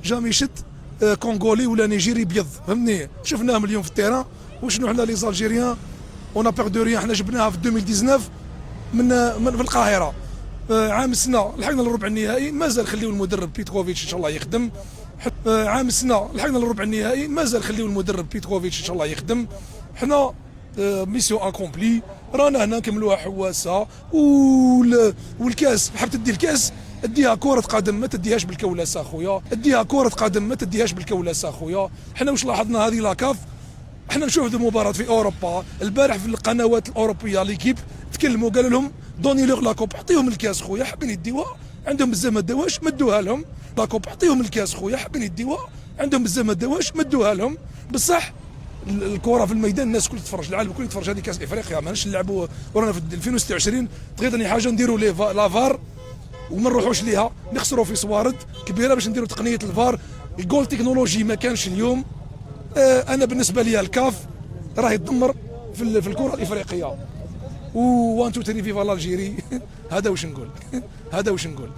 جامي شد كونغولي ولا نيجيري بيض، فهمتني؟ شفناهم اليوم في التيران. وشنو حنا لي زالجيريان اون بيردو ريان، حنا جبناها في 2019 من في القاهره. عام السنه لحقنا للربع النهائي، مازال خليو المدرب بيتروفيتش ان شاء الله يخدم. عام السنه لحقنا للربع النهائي، مازال خليو المدرب بيتروفيتش ان شاء الله يخدم. حنا ميسيون اكومبلي، رانا هنا نكملوها حواسه. والكاس حاب تدي الكاس، اديها كرة قدم، ما تديهاش بالكولاسه اخويا، اديها كرة قدم ما تديهاش بالكولاسه اخويا. حنا واش لاحظنا هذه لاكاف، احنا نشوف المباراة في اوروبا البارح في القنوات الاوروبيه ليكيب تكلموا قالوا لهم دوني لوغ لاكوب، اعطيهم الكاس خويا، حابين يديوها عندهم بزاف ما داواش مدوها لهم. لاكوب اعطيهم الكاس خويا، حابين يديوها عندهم بزاف ما داواش مدوها لهم. بصح الكره في الميدان الناس الكل تتفرج، العالم الكل يتفرج. هذه كاس افريقيا ماناش نلعبوا ورانا في 2026. تغيظني حاجه نديروا لافار وما نروحوش ليها، نخسروا في صوارد كبيره باش نديروا تقنيه الفار. الجول تكنولوجي ما كانش اليوم. انا بالنسبه لي الكاف راه يدمر في الكره الافريقيه. و 1 2 3 فيفا الجيري. هذا واش نقول. هذا واش نقول.